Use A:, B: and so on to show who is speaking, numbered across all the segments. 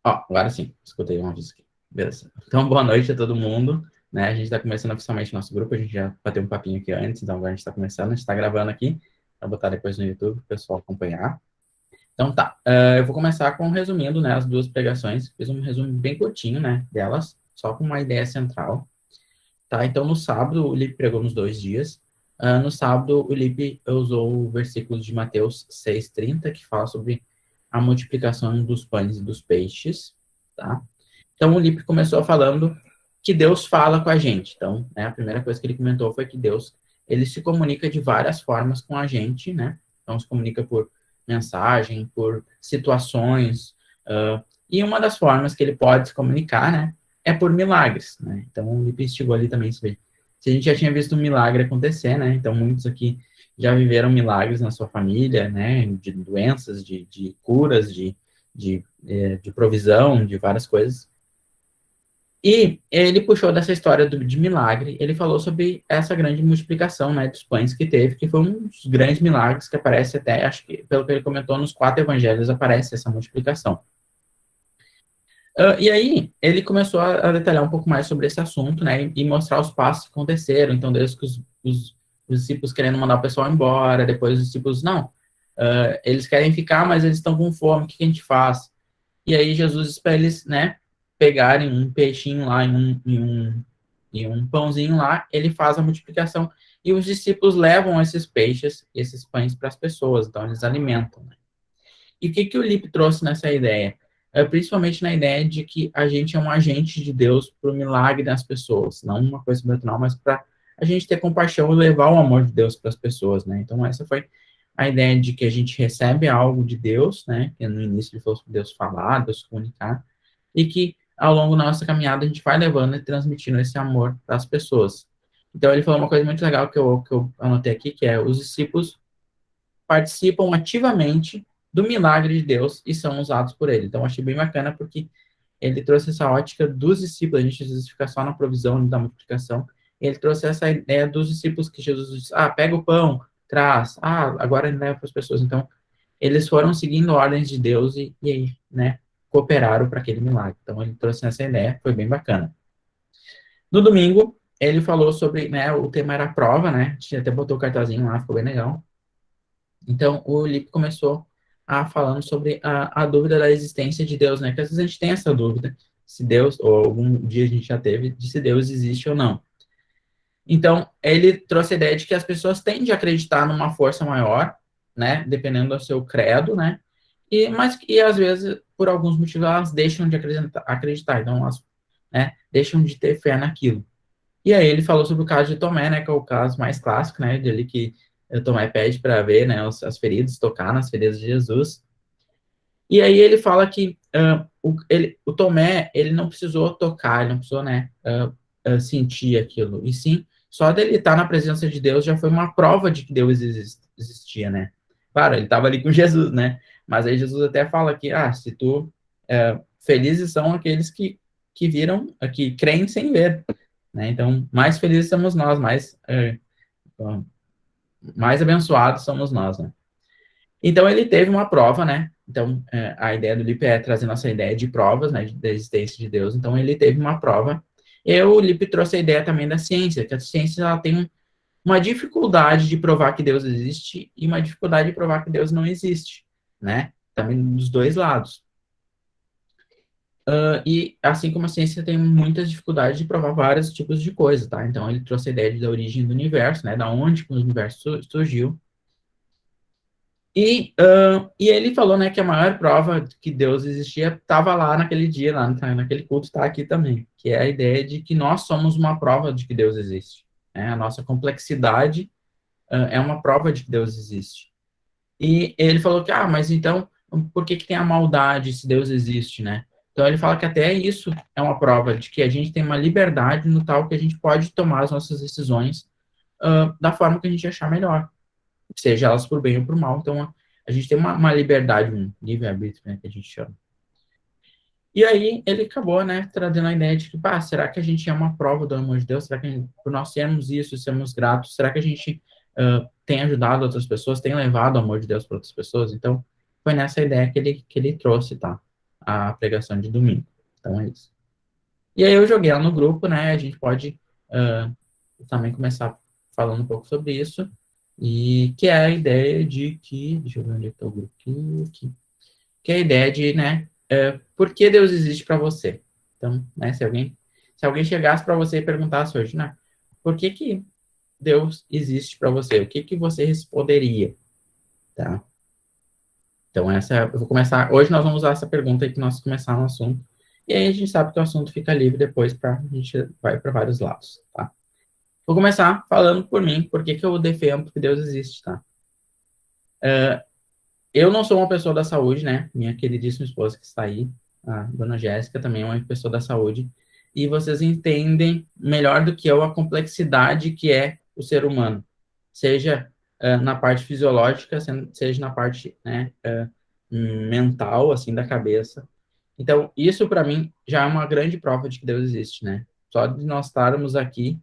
A: Ó, agora sim, escutei uma vez aqui. Beleza. Então, boa noite a todo mundo. Né? A gente está começando oficialmente nosso grupo, a gente já bateu um papinho aqui antes, então agora a gente está começando, a gente está gravando aqui, para botar depois no YouTube, para o pessoal acompanhar. Então tá, eu vou começar com resumindo, né, as duas pregações, fiz um resumo bem curtinho, né, delas, só com uma ideia central. Tá, então no sábado o Lipe pregou nos 2 dias. No sábado o Lipe usou o versículo de Mateus 6:30, que fala sobre a multiplicação dos pães e dos peixes, tá? Então, o Lipe começou falando que Deus fala com a gente. Então, né, a primeira coisa que ele comentou foi que Deus, ele se comunica de várias formas com a gente, né? Então, se comunica por mensagem, por situações, e uma das formas que ele pode se comunicar, né, é por milagres, né? Então, o Lipe instigou ali também se a gente já tinha visto um milagre acontecer, né? Então, muitos aqui já viveram milagres na sua família, né? De doenças, de curas, de provisão, de várias coisas. E ele puxou dessa história de milagre, ele falou sobre essa grande multiplicação, né, dos pães que teve, que foi um dos grandes milagres que aparece até, acho que, pelo que ele comentou, nos 4 evangelhos aparece essa multiplicação. E aí, ele começou a detalhar um pouco mais sobre esse assunto, né, e mostrar os passos que aconteceram. Então, desde que os discípulos querendo mandar o pessoal embora, depois os discípulos, não, eles querem ficar, mas eles estão com fome, o que a gente faz? E aí Jesus diz para eles, né, pegarem um peixinho lá e um pãozinho lá, ele faz a multiplicação e os discípulos levam esses peixes, esses pães para as pessoas, então eles alimentam. Né? E o que o Lipe trouxe nessa ideia? Principalmente na ideia de que a gente é um agente de Deus para o milagre das pessoas, não uma coisa sobrenatural, mas para a gente ter compaixão e levar o amor de Deus para as pessoas, né? Então essa foi a ideia de que a gente recebe algo de Deus, né? Que no início ele falou sobre Deus falar, Deus comunicar, e que ao longo da nossa caminhada a gente vai levando e transmitindo esse amor para as pessoas. Então ele falou uma coisa muito legal que eu anotei aqui, que é os discípulos participam ativamente do milagre de Deus e são usados por ele. Então, achei bem bacana porque ele trouxe essa ótica dos discípulos, a gente às vezes fica só na provisão da multiplicação, ele trouxe essa ideia dos discípulos que Jesus disse, pega o pão, traz, agora ele leva para as pessoas. Então, eles foram seguindo ordens de Deus e né, cooperaram para aquele milagre. Então, ele trouxe essa ideia, foi bem bacana. No domingo, ele falou sobre, né, o tema era prova, né, a gente até botou o cartazinho lá, ficou bem legal. Então, o Lipe começou falando sobre a dúvida da existência de Deus, né? Que às vezes a gente tem essa dúvida, se Deus, ou algum dia a gente já teve, de se Deus existe ou não. Então, ele trouxe a ideia de que as pessoas tendem a acreditar numa força maior, né? Dependendo do seu credo, né? Mas que, às vezes, por alguns motivos, elas deixam de acreditar. Então, elas, né, deixam de ter fé naquilo. E aí ele falou sobre o caso de Tomé, né, que é o caso mais clássico, né, dele que Tomé pede para ver, né, as feridas, tocar nas feridas de Jesus. E aí ele fala que o Tomé, ele não precisou tocar, ele não precisou, né, sentir aquilo. E sim, só dele estar na presença de Deus já foi uma prova de que Deus existia, né. Claro, ele estava ali com Jesus, né, mas aí Jesus até fala que, se tu, felizes são aqueles que viram, que creem sem ver. Né? Então, mais felizes somos nós, mais abençoados somos nós, né? Então, ele teve uma prova, né? Então, a ideia do Lippe é trazer nossa ideia de provas, né? Da existência de Deus. Então, ele teve uma prova. E o Lippe trouxe a ideia também da ciência, que a ciência ela tem uma dificuldade de provar que Deus existe e uma dificuldade de provar que Deus não existe, né? Também dos dois lados. E assim como a ciência tem muitas dificuldades de provar vários tipos de coisas, tá? Então ele trouxe a ideia da origem do universo, né? Da onde que o universo surgiu. E ele falou, né, que a maior prova de que Deus existia estava lá naquele dia, lá naquele culto, está aqui também, que é a ideia de que nós somos uma prova de que Deus existe. Né? A nossa complexidade é uma prova de que Deus existe. E ele falou que, mas então, por que tem a maldade se Deus existe, né? Então ele fala que até isso é uma prova de que a gente tem uma liberdade no tal que a gente pode tomar as nossas decisões da forma que a gente achar melhor, seja elas por bem ou por mal. Então a gente tem uma liberdade, um livre-arbítrio, né, que a gente chama. E aí ele acabou, né, trazendo a ideia de que, será que a gente é uma prova do amor de Deus? Será que por nós sermos isso, sermos gratos, será que a gente tem ajudado outras pessoas, tem levado o amor de Deus para outras pessoas? Então, foi nessa ideia que ele trouxe, tá? a pregação de domingo. Então é isso. E aí eu joguei lá no grupo, né? A gente pode também começar falando um pouco sobre isso. E que é a ideia de que... Deixa eu ver onde está o grupo aqui. Que é a ideia de, né? Por que Deus existe para você? Então, né? Se alguém chegasse para você e perguntasse hoje, né? Por que Deus existe para você? O que você responderia? Tá? Então, eu vou começar. Hoje nós vamos usar essa pergunta aí que nós começar no assunto. E aí a gente sabe que o assunto fica livre depois a gente vai para vários lados, tá? Vou começar falando por mim, por que eu defendo que Deus existe, tá? Eu não sou uma pessoa da saúde, né? Minha queridíssima esposa que está aí, a dona Jéssica, também é uma pessoa da saúde. E vocês entendem melhor do que eu a complexidade que é o ser humano. Seja na parte fisiológica, seja na parte, né, mental, assim, da cabeça. Então, isso para mim já é uma grande prova de que Deus existe, né? Só de nós estarmos aqui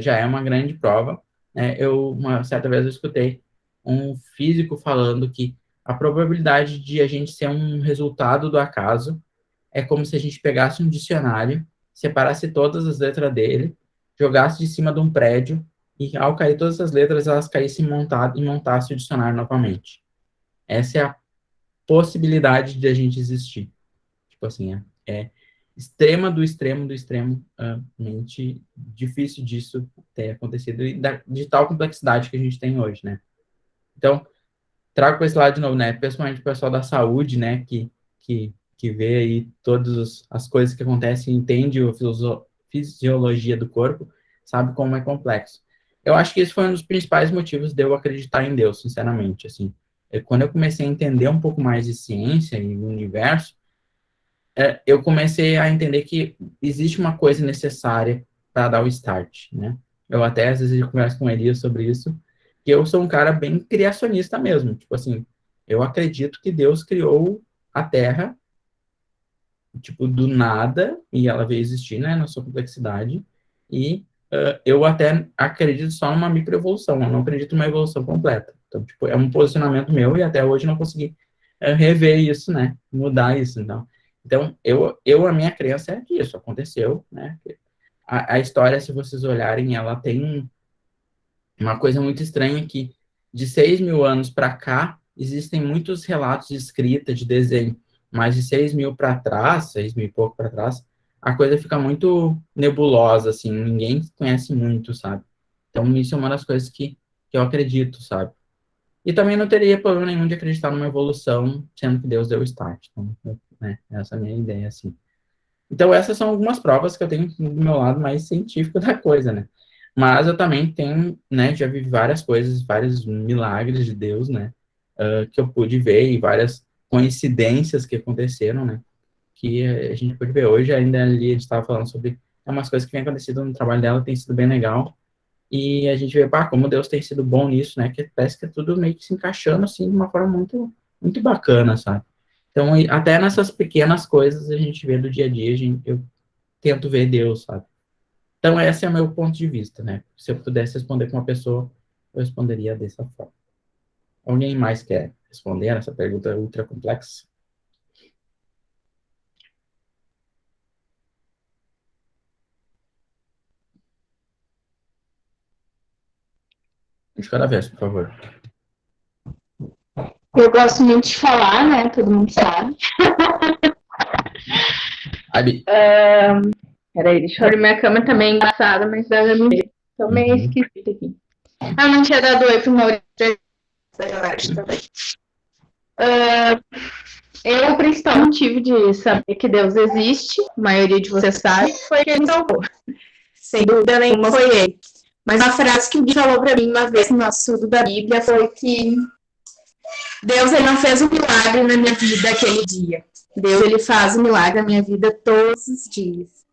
A: já é uma grande prova. Né? Uma certa vez eu escutei um físico falando que a probabilidade de a gente ser um resultado do acaso é como se a gente pegasse um dicionário, separasse todas as letras dele, jogasse de cima de um prédio e ao cair todas as letras, elas caíssem e montasse o dicionário novamente. Essa é a possibilidade de a gente existir. Tipo assim, extrema do extremo do extremo mente difícil disso ter acontecido e de tal complexidade que a gente tem hoje, né? Então, trago para esse lado de novo, né? Principalmente o pessoal da saúde, né? Que vê aí todas as coisas que acontecem, entende a fisiologia do corpo, sabe como é complexo. Eu acho que esse foi um dos principais motivos de eu acreditar em Deus, sinceramente, assim. Quando eu comecei a entender um pouco mais de ciência e o universo, eu comecei a entender que existe uma coisa necessária para dar o start, né? Eu até, às vezes, eu converso com Elias sobre isso, que eu sou um cara bem criacionista mesmo. Tipo assim, eu acredito que Deus criou a Terra, tipo, do nada, e ela veio existir, né, na sua complexidade, e eu até acredito só numa microevolução, eu não acredito numa evolução completa. Então, tipo, é um posicionamento meu, e até hoje não consegui rever isso, né, mudar isso, então, a minha crença é que isso aconteceu, né? A história, se vocês olharem, ela tem uma coisa muito estranha que de 6.000 anos para cá, existem muitos relatos de escrita, de desenho, mas de 6.000 para trás, 6.000 e pouco para trás, a coisa fica muito nebulosa, assim, ninguém conhece muito, sabe? Então, isso é uma das coisas que eu acredito, sabe? E também não teria problema nenhum de acreditar numa evolução, sendo que Deus deu o start. Então, né, essa é a minha ideia, assim. Então, essas são algumas provas que eu tenho do meu lado mais científico da coisa, né? Mas eu também tenho, né, já vi várias coisas, vários milagres de Deus, né? Que eu pude ver e várias coincidências que aconteceram, né? Que a gente pode ver hoje, ainda ali a gente estava falando sobre umas coisas que vem acontecido no trabalho dela, tem sido bem legal. E a gente vê, pá, como Deus tem sido bom nisso, né? Que parece que é tudo meio que se encaixando, assim, de uma forma muito, muito bacana, sabe? Então, até nessas pequenas coisas a gente vê do dia a dia, eu tento ver Deus, sabe? Então, esse é o meu ponto de vista, né? Se eu pudesse responder com uma pessoa, eu responderia dessa forma. Alguém mais quer responder essa pergunta ultra complexa? De cada vez, por favor.
B: Eu gosto muito de falar, né? Todo mundo sabe. Peraí, deixa eu olhar. Minha cama tá meio embaçada, mas ela não tô meio esquisita aqui. Eu não tinha dado oi pro Maurício também. O principal motivo de saber que Deus existe, a maioria de vocês sabe, foi que ele me salvou. Sem dúvida nenhuma foi ele. Mas uma frase que o Gui falou pra mim uma vez no nosso estudo da Bíblia foi que Deus ele não fez um milagre na minha vida aquele dia. Deus ele faz um milagre na minha vida todos os dias.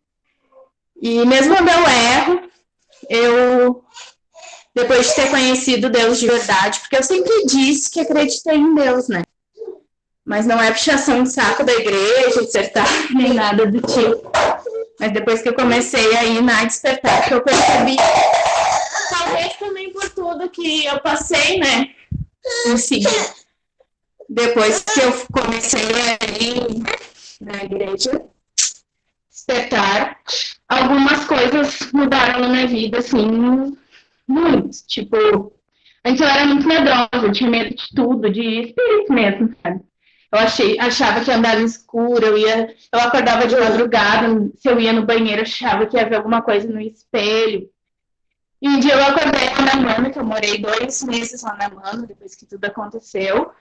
B: E mesmo quando eu erro, depois de ter conhecido Deus de verdade, porque eu sempre disse que acreditei em Deus, né? Mas não é puxação de saco da igreja, dissertar, nem nada do tipo. Mas depois que eu comecei a ir na despertar, que eu percebi, talvez também por tudo que eu passei, né? Em seguida. Depois que eu comecei a ir na igreja, despertar, algumas coisas mudaram na minha vida, assim, muito. Tipo, antes eu era muito medrosa, eu tinha medo de tudo, de espírito mesmo, sabe? Achava que ia andar no escuro, eu acordava de madrugada, se eu ia no banheiro, eu achava que ia ver alguma coisa no espelho. E um dia eu acordei lá na Mano, que eu morei 2 meses lá na Mano, depois que tudo aconteceu.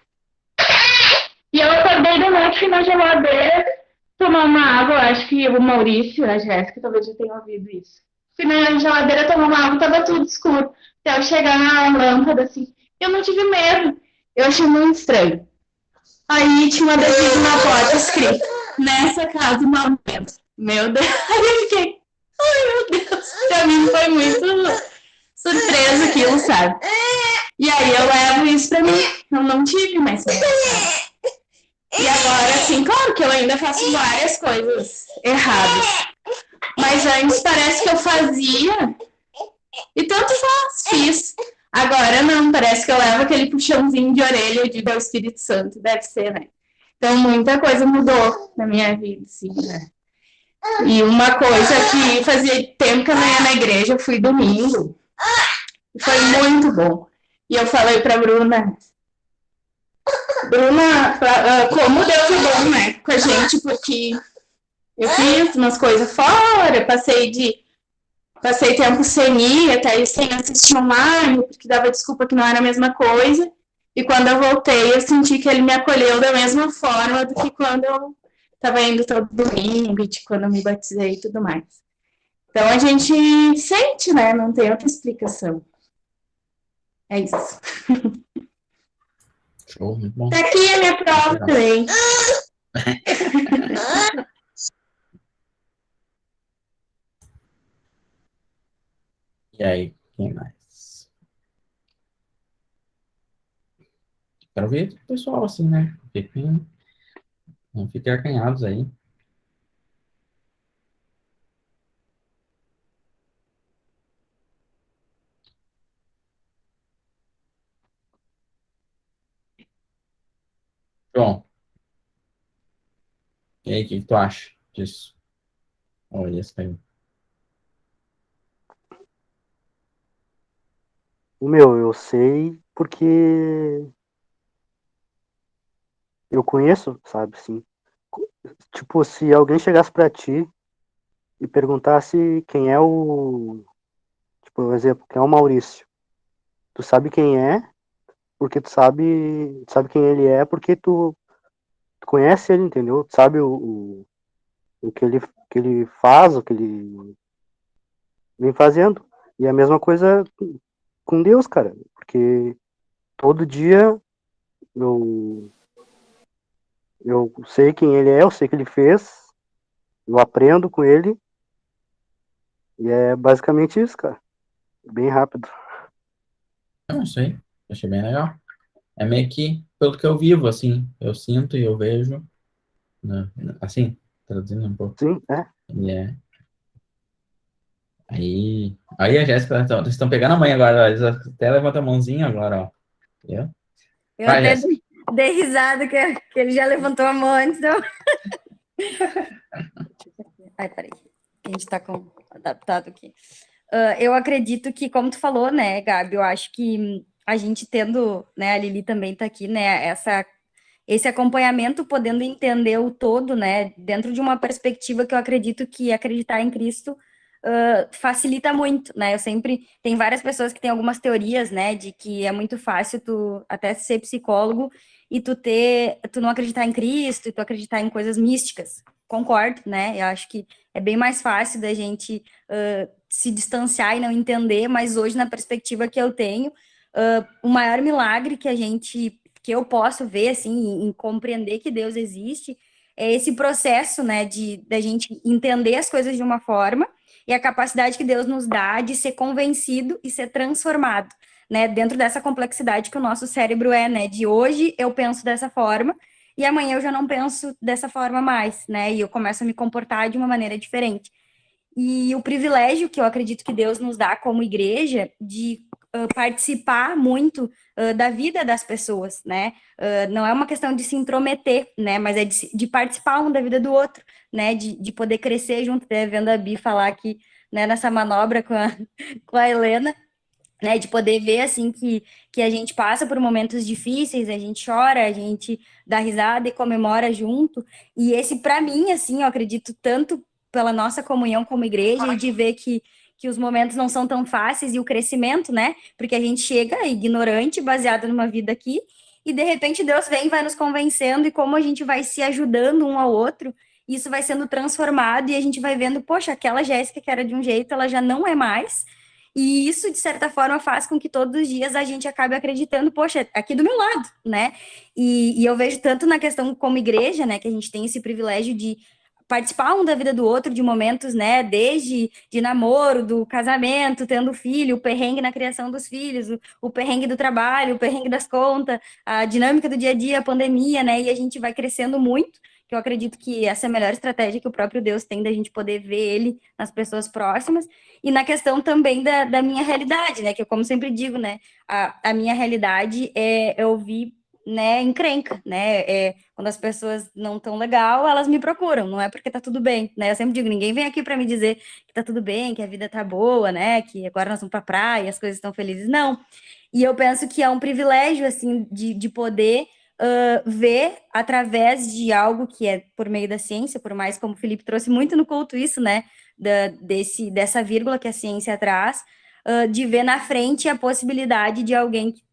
B: E eu acordei de noite, fui na geladeira, tomar uma água, acho que o Maurício, a Jéssica, talvez já tenham ouvido isso. Fui na geladeira tomar uma água, tava tudo escuro. Até eu chegar na lâmpada, assim, eu não tive medo. Eu achei muito estranho. Aí tinha um adesivo na porta escrito, nessa casa mal menos. Meu Deus, aí eu fiquei, ai meu Deus, pra mim foi muito surpresa aquilo, sabe? E aí eu levo isso pra mim, eu não tive mais medo, sabe? E agora, assim, claro que eu ainda faço várias coisas erradas. Mas antes parece que eu fazia e tanto fiz. Agora não, parece que eu levo aquele puxãozinho de orelha de o Espírito Santo, deve ser, né? Então muita coisa mudou na minha vida, assim, né? E uma coisa que fazia tempo que eu não ia na igreja, eu fui domingo. E foi muito bom. E eu falei pra Bruna, como Deus é bom, né, com a gente, porque eu fiz umas coisas fora, passei tempo sem ir, até sem assistir online, porque dava desculpa que não era a mesma coisa. E quando eu voltei, eu senti que ele me acolheu da mesma forma do que quando eu estava indo todo domingo, de quando eu me batizei e tudo mais. Então a gente sente, né? Não tem outra explicação. É isso.
A: Show, muito bom.
B: Tá aqui a minha prova também.
A: E aí, quem mais? Quero ver o pessoal assim, né? Não fiquem acanhados aí. João, e aí, o que tu acha disso? Olha isso aí.
C: Eu sei porque eu conheço, sabe, sim. Tipo, se alguém chegasse pra ti e perguntasse quem é tipo, por exemplo, quem é o Maurício. Tu sabe quem é, porque tu sabe quem ele é, porque tu conhece ele, entendeu? Tu sabe o que ele faz, o que ele vem fazendo. E a mesma coisa com Deus, cara, porque todo dia eu eu sei quem ele é, eu sei o que ele fez, eu aprendo com ele, e é basicamente isso, cara. Bem rápido.
A: Não sei. Achei bem legal. É meio que pelo que eu vivo, assim. Eu sinto e eu vejo. Né? Assim, traduzindo um pouco.
C: Sim, é.
A: E é. Aí a Jéssica, vocês estão pegando a mãe agora. Eles até levanta a mãozinha agora, ó. Entendeu?
D: Eu
A: Vai,
D: até
A: Jéssica.
D: dei risada que ele já levantou a mão antes. Então... Ai, peraí. A gente tá adaptado aqui. Eu acredito que, como tu falou, né, Gabi, eu acho que a gente tendo, né, a Lili também tá aqui, né, esse acompanhamento, podendo entender o todo, né, dentro de uma perspectiva que eu acredito que acreditar em Cristo facilita muito, né, tem várias pessoas que têm algumas teorias, né, de que é muito fácil tu até ser psicólogo e tu não acreditar em Cristo e tu acreditar em coisas místicas. Concordo, né, eu acho que é bem mais fácil da gente se distanciar e não entender, mas hoje, na perspectiva que eu tenho, o maior milagre que eu posso ver, assim, em compreender que Deus existe, é esse processo, né, da gente entender as coisas de uma forma e a capacidade que Deus nos dá de ser convencido e ser transformado, né, dentro dessa complexidade que o nosso cérebro é, né, de hoje eu penso dessa forma e amanhã eu já não penso dessa forma mais, né, e eu começo a me comportar de uma maneira diferente. E o privilégio que eu acredito que Deus nos dá como igreja de participar muito da vida das pessoas, né? Não é uma questão de se intrometer, né? Mas é de participar um da vida do outro, né? De poder crescer junto, né? Vendo a Bi falar aqui, né, nessa manobra com a Helena, né, de poder ver, assim, que a gente passa por momentos difíceis, a gente chora, a gente dá risada e comemora junto, e esse, para mim, assim, eu acredito tanto pela nossa comunhão como igreja, e de ver que os momentos não são tão fáceis, e o crescimento, né, porque a gente chega ignorante, baseado numa vida aqui, e de repente Deus vem e vai nos convencendo, e como a gente vai se ajudando um ao outro, isso vai sendo transformado, e a gente vai vendo, poxa, aquela Jéssica que era de um jeito, ela já não é mais, e isso, de certa forma, faz com que todos os dias a gente acabe acreditando, poxa, aqui do meu lado, né? E eu vejo tanto na questão como igreja, né, que a gente tem esse privilégio de participar um da vida do outro, de momentos, né, desde de namoro, do casamento, tendo filho, o perrengue na criação dos filhos, o perrengue do trabalho, o perrengue das contas, a dinâmica do dia a dia, a pandemia, né, e a gente vai crescendo muito, que eu acredito que essa é a melhor estratégia que o próprio Deus tem da gente poder ver ele nas pessoas próximas, e na questão também da minha realidade, né? Que eu, como sempre digo, né? A minha realidade é ouvir, né, encrenca, né? Quando as pessoas não estão legal, elas me procuram, não é porque tá tudo bem, né? Eu sempre digo, ninguém vem aqui para me dizer que tá tudo bem, que a vida tá boa, né? Que agora nós vamos pra praia, as coisas estão felizes. Não. E eu penso que é um privilégio, assim, de poder ver através de algo que é por meio da ciência, por mais como o Felipe trouxe muito no culto isso, né? Dessa vírgula que a ciência traz, de ver na frente a possibilidade de alguém que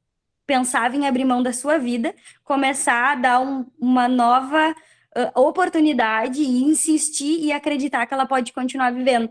D: pensava em abrir mão da sua vida, começar a dar uma nova oportunidade e insistir e acreditar que ela pode continuar vivendo.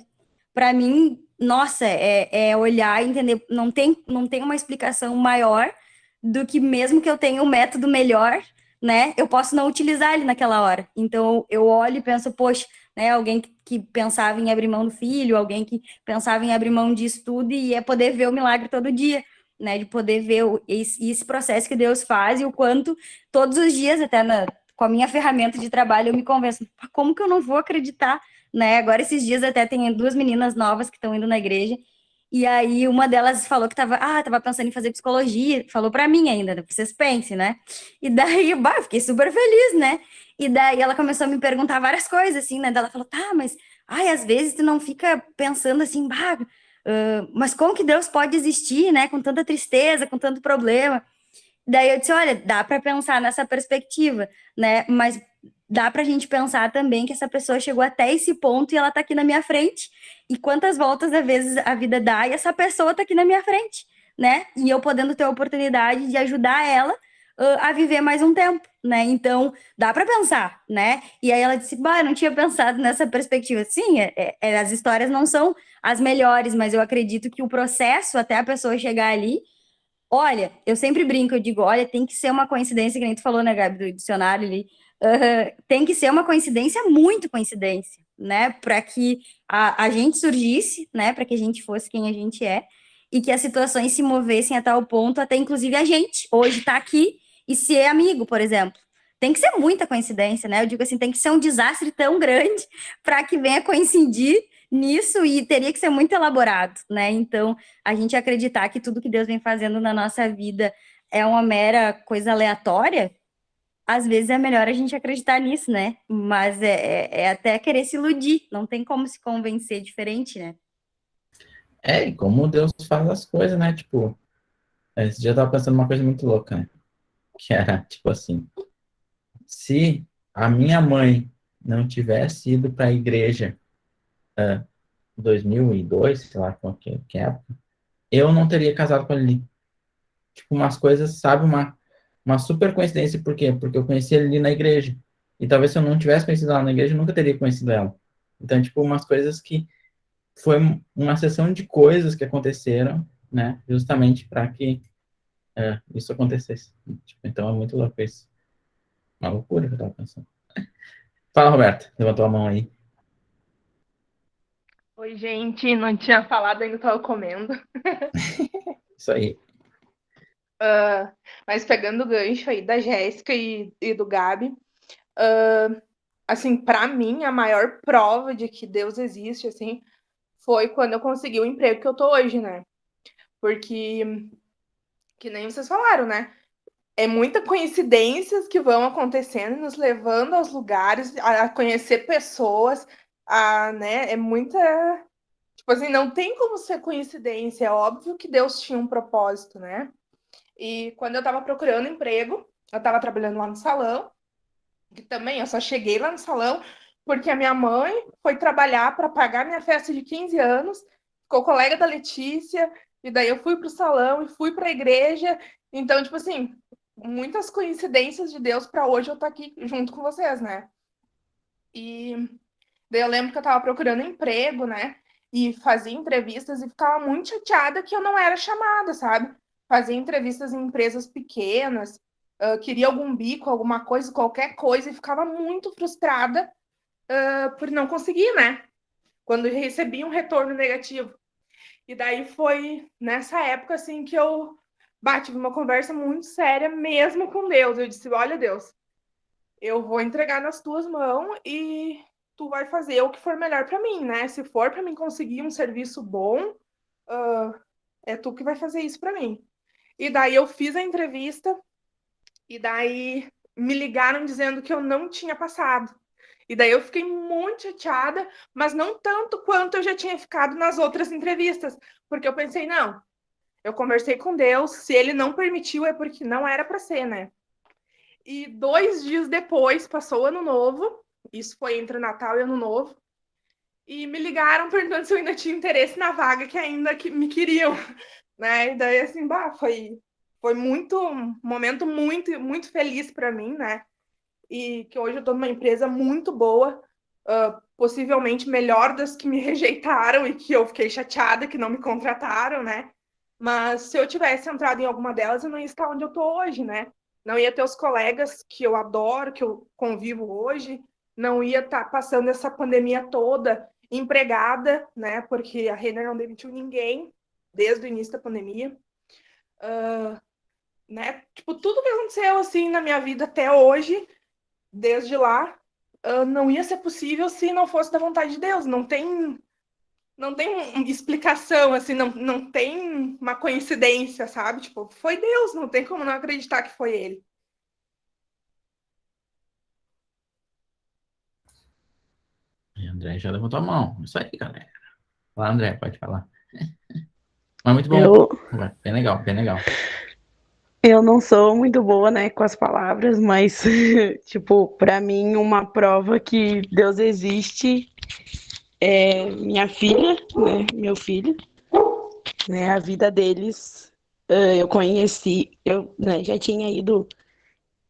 D: Para mim, nossa, é olhar e entender, não tem uma explicação maior do que mesmo que eu tenha um método melhor, né? Eu posso não utilizar ele naquela hora. Então eu olho e penso, poxa, né? Alguém que pensava em abrir mão do filho, alguém que pensava em abrir mão disso tudo e é poder ver o milagre todo dia, né? De poder ver esse processo que Deus faz e o quanto todos os dias, até com a minha ferramenta de trabalho, eu me convenço, como que eu não vou acreditar, né? Agora, esses dias, até tem 2 meninas novas que estão indo na igreja, e aí uma delas falou que tava pensando em fazer psicologia, falou para mim ainda, né? Vocês pensem, né? E daí, eu fiquei super feliz, né? E daí ela começou a me perguntar várias coisas, assim, né? Daí ela falou, tá, mas, ai, às vezes tu não fica pensando assim, mas como que Deus pode existir, né? Com tanta tristeza, com tanto problema. Daí eu disse, olha, dá para pensar nessa perspectiva, né? Mas dá para a gente pensar também que essa pessoa chegou até esse ponto e ela está aqui na minha frente. E quantas voltas, às vezes, a vida dá e essa pessoa está aqui na minha frente, né? E eu podendo ter a oportunidade de ajudar ela a viver mais um tempo, né? Então, dá para pensar, né? E aí ela disse, eu não tinha pensado nessa perspectiva. Sim, as histórias não são as melhores, mas eu acredito que o processo até a pessoa chegar ali. Olha, eu sempre brinco, eu digo, olha, tem que ser uma coincidência, que nem tu falou, né, Gabi, do dicionário ali, tem que ser uma coincidência, muito coincidência, né, para que a gente surgisse, né, para que a gente fosse quem a gente é, e que as situações se movessem a tal ponto, até inclusive a gente, hoje tá aqui e ser amigo, por exemplo. Tem que ser muita coincidência, né? Eu digo assim, tem que ser um desastre tão grande para que venha coincidir nisso e teria que ser muito elaborado, né? Então, a gente acreditar que tudo que Deus vem fazendo na nossa vida é uma mera coisa aleatória, às vezes é melhor a gente acreditar nisso, né? Mas é até querer se iludir, não tem como se convencer diferente, né?
A: E como Deus faz as coisas, né? Tipo, esse dia eu tava pensando uma coisa muito louca, né? Que era, tipo assim, se a minha mãe não tivesse ido para a igreja em 2002, sei lá que época, eu não teria casado com ele. Tipo, umas coisas, sabe, uma super coincidência, por quê? Porque eu conheci ele ali na igreja. E talvez se eu não tivesse conhecido ela na igreja, eu nunca teria conhecido ela. Então, tipo, umas coisas que foi uma sessão de coisas que aconteceram, né, justamente para que isso acontecesse. Tipo, então é muito louco isso. Uma loucura que eu tava pensando. Fala, Roberto. Levantou a mão aí.
B: Oi, gente, não tinha falado, ainda estava comendo.
A: Isso aí.
B: Mas pegando o gancho aí da Jéssica e do Gabi, assim, para mim, a maior prova de que Deus existe, assim, foi quando eu consegui o emprego que eu tô hoje, né?
E: porque, que nem vocês falaram, né? É muita coincidências que vão acontecendo, nos levando aos lugares, a conhecer pessoas, né? É muita. Tipo assim, não tem como ser coincidência. É óbvio que Deus tinha um propósito, né? E quando eu estava procurando emprego, eu estava trabalhando lá no salão, que também eu só cheguei lá no salão porque a minha mãe foi trabalhar para pagar minha festa de 15 anos, ficou colega da Letícia, e daí eu fui para o salão e fui para a igreja. Então, tipo assim, muitas coincidências de Deus para hoje eu estar aqui junto com vocês, né? E daí eu lembro que eu estava procurando emprego, né? E fazia entrevistas e ficava muito chateada que eu não era chamada, sabe? Fazia entrevistas em empresas pequenas, queria algum bico, alguma coisa, qualquer coisa, e ficava muito frustrada por não conseguir, né? Quando eu recebi um retorno negativo. E daí foi nessa época, assim, que eu tive uma conversa muito séria mesmo com Deus. Eu disse, olha, Deus, eu vou entregar nas tuas mãos e tu vai fazer o que for melhor para mim, né? Se for para mim conseguir um serviço bom, é tu que vai fazer isso para mim. E daí eu fiz a entrevista e daí me ligaram dizendo que eu não tinha passado. E daí eu fiquei muito chateada, mas não tanto quanto eu já tinha ficado nas outras entrevistas, porque eu pensei, não, eu conversei com Deus, se ele não permitiu é porque não era para ser, né? E 2 dias depois, passou o Ano Novo, isso foi entre Natal e Ano Novo, e me ligaram perguntando se eu ainda tinha interesse na vaga que ainda me queriam, né? E daí, assim, foi um momento muito, muito feliz para mim, né? E que hoje eu estou numa empresa muito boa, possivelmente melhor das que me rejeitaram e que eu fiquei chateada que não me contrataram, né? Mas se eu tivesse entrado em alguma delas, eu não ia estar onde eu estou hoje, né? Não ia ter os colegas que eu adoro, que eu convivo hoje, não ia estar passando essa pandemia toda empregada, né? Porque a Renner não demitiu ninguém desde o início da pandemia. Né? Tipo, tudo que aconteceu assim na minha vida até hoje, desde lá, não ia ser possível se não fosse da vontade de Deus. Não tem uma explicação, assim, não tem uma coincidência, sabe? Tipo, foi Deus, não tem como não acreditar que foi ele.
A: E André já levantou a mão. Isso aí, galera. Fala, André, pode falar. Mas muito bom.
F: Eu,
A: Bem legal, bem legal.
F: eu não sou muito boa, né, com as palavras, mas, tipo, pra mim, uma prova que Deus existe é minha filha, né, meu filho, né, a vida deles, eu conheci, eu, né, já tinha ido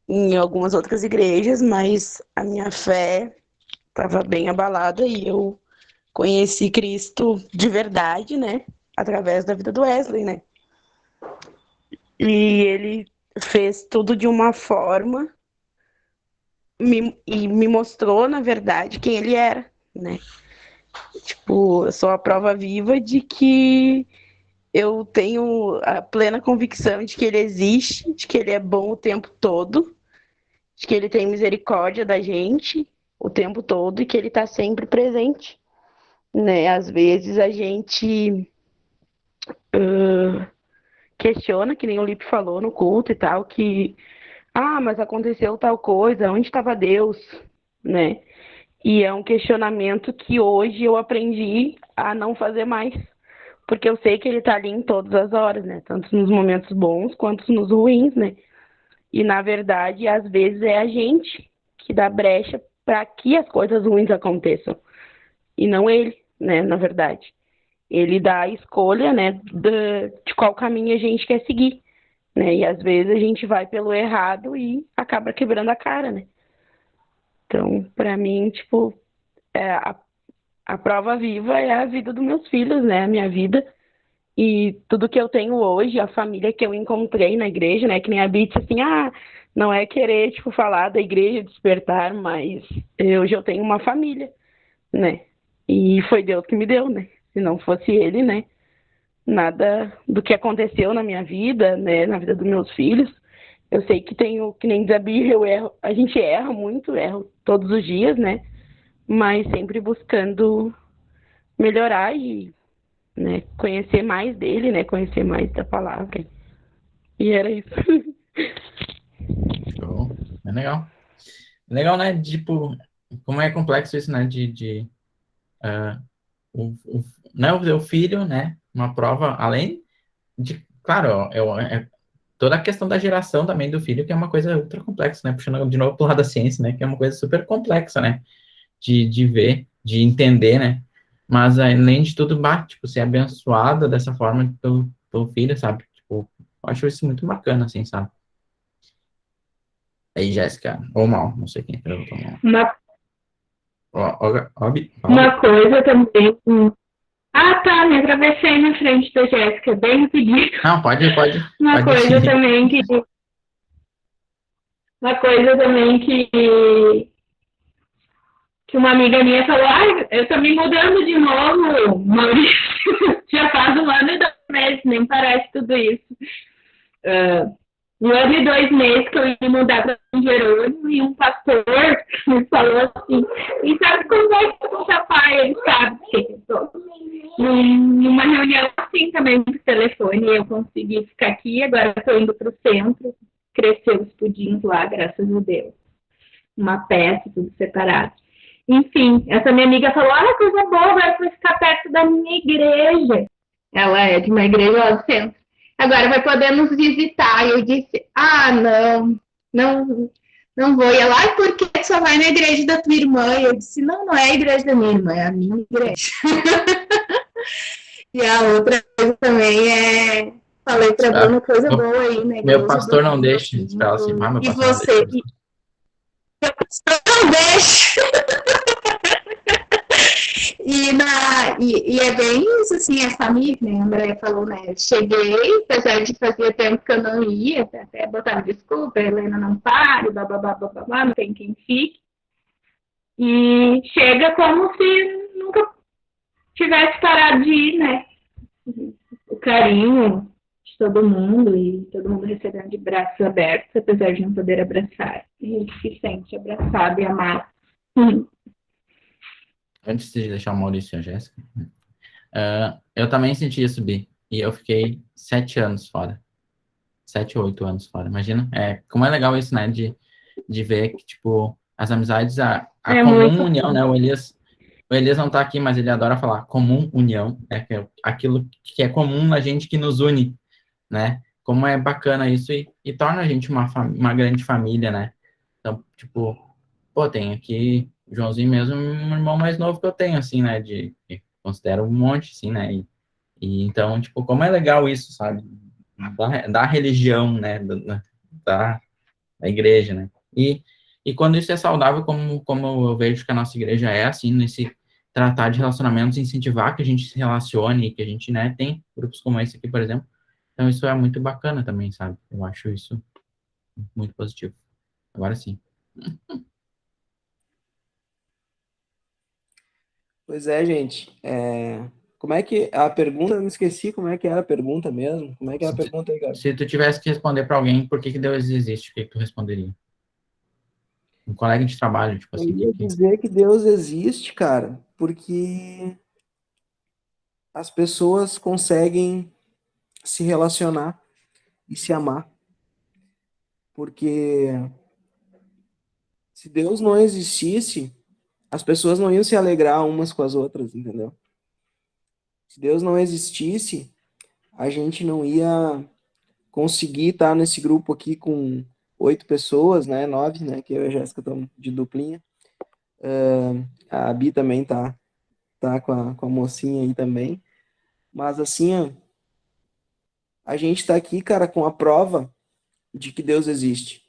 F: em algumas outras igrejas, mas a minha fé estava bem abalada e eu conheci Cristo de verdade, né, através da vida do Wesley, né. E ele fez tudo de uma forma e me mostrou, na verdade, quem ele era, né? Tipo, eu sou a prova viva de que eu tenho a plena convicção de que ele existe, de que ele é bom o tempo todo, de que ele tem misericórdia da gente o tempo todo e que ele tá sempre presente, né? Às vezes a gente questiona, que nem o Lipe falou no culto e tal, que mas aconteceu tal coisa, onde estava Deus, né? E é um questionamento que hoje eu aprendi a não fazer mais, porque eu sei que ele está ali em todas as horas, né? Tanto nos momentos bons quanto nos ruins, né? E na verdade, às vezes é a gente que dá brecha para que as coisas ruins aconteçam, e não ele, né? Na verdade, ele dá a escolha, né? De qual caminho a gente quer seguir. Né? E às vezes a gente vai pelo errado e acaba quebrando a cara, né? Então, para mim, tipo, a prova viva é a vida dos meus filhos, né? A minha vida. E tudo que eu tenho hoje, a família que eu encontrei na igreja, né? Que nem a Bia disse assim, não é querer, tipo, falar da igreja, despertar, mas hoje eu tenho uma família, né? E foi Deus que me deu, né? Se não fosse ele, né? Nada do que aconteceu na minha vida, né, na vida dos meus filhos. Eu sei que tenho, que nem diz a Bia, eu erro, a gente erra muito, erro todos os dias, né, mas sempre buscando melhorar e né? Conhecer mais dele, né? Conhecer mais da palavra. E era isso.
A: Show. É legal. Legal, né? Tipo, como é complexo isso, né? Né, o filho, né? Uma prova, além de, claro, toda a questão da geração também do filho, que é uma coisa ultra complexa, né? Puxando de novo pro lado da ciência, né? Que é uma coisa super complexa, né? De ver, de entender, né? Mas além de tudo, tipo, ser abençoada dessa forma pelo filho, sabe? Tipo, eu acho isso muito bacana, assim, sabe? Aí, Jéssica, ou mal, não sei quem perguntou mal.
F: Uma,
A: Óbvio.
F: uma coisa também. Ah, tá, me atravessei na frente da Jéssica, bem rapidinho.
A: Não,
F: Uma
A: pode
F: coisa
A: seguir.
F: também que. Uma coisa também que uma amiga minha falou, eu tô me mudando de novo, Maurício. Já faz 1 ano e 2 meses, nem parece tudo isso. 1 ano e 2 meses que eu ia mudar para São Jerônimo e um pastor me falou assim, e sabe como vai com o seu pai? Ele sabe que eu tô numa reunião assim também por telefone, eu consegui ficar aqui, agora estou indo para o centro, cresceu os pudins lá, graças a Deus. Uma peça, tudo separado. Enfim, essa minha amiga falou, olha, coisa boa, agora vai ficar perto da minha igreja. Ela é de uma igreja lá do centro. Agora vai poder nos visitar. E eu disse, não vou. E ela, por que só vai na igreja da tua irmã? E eu disse, não é a igreja da minha irmã, é a minha igreja. E a outra coisa também é, falei pra Bruna, coisa boa aí na igreja.
A: Meu pastor não deixa, espera assim, meu
F: e
A: pastor
F: você,
A: não deixa.
F: meu pastor não deixa. E é bem isso, assim, a família, né? A Andréia falou, né? Eu cheguei, apesar de fazia tempo que eu não ia, até botar desculpa, a Helena não para, blá, não tem quem fique. E chega como se nunca tivesse parado de ir, né? O carinho de todo mundo e todo mundo recebendo de braços abertos, apesar de não poder abraçar. E a gente se sente abraçado e amado.
A: Antes de deixar o Maurício e a Jéssica, eu também senti isso, Bi. E eu fiquei 7 anos fora. 7 ou 8 anos fora. Imagina, como é legal isso, né? De ver que, tipo, as amizades, a comum união, né? O Elias não tá aqui, mas ele adora falar comum união, né? Que é aquilo que é comum na gente que nos une, né? Como é bacana isso e torna a gente uma grande família, né? Então, tipo, pô, tem aqui o Joãozinho mesmo, um irmão mais novo que eu tenho, assim, né? Considero um monte, assim, né? E então, tipo, como é legal isso, sabe? Da religião, né? Da igreja, né? E quando isso é saudável, como eu vejo que a nossa igreja é, assim, nesse tratar de relacionamentos, incentivar que a gente se relacione, que a gente, né, tem grupos como esse aqui, por exemplo. Então, isso é muito bacana também, sabe? Eu acho isso muito positivo. Agora sim.
G: Pois é, gente. Como é que a pergunta? Eu me esqueci como é que era a pergunta mesmo. Como é que é a pergunta aí, Gabi?
A: Se tu tivesse que responder para alguém por que Deus existe, o que tu responderia? Um colega de trabalho, tipo assim.
G: Eu ia dizer que Deus existe, cara, porque as pessoas conseguem se relacionar e se amar. Porque se Deus não existisse, as pessoas não iam se alegrar umas com as outras, entendeu? Se Deus não existisse, a gente não ia conseguir estar nesse grupo aqui com 8 pessoas, né? 9, né? Que eu e a Jéssica estamos de duplinha. A Bi também tá com a mocinha aí também. Mas assim, ó, a gente tá aqui, cara, com a prova de que Deus existe.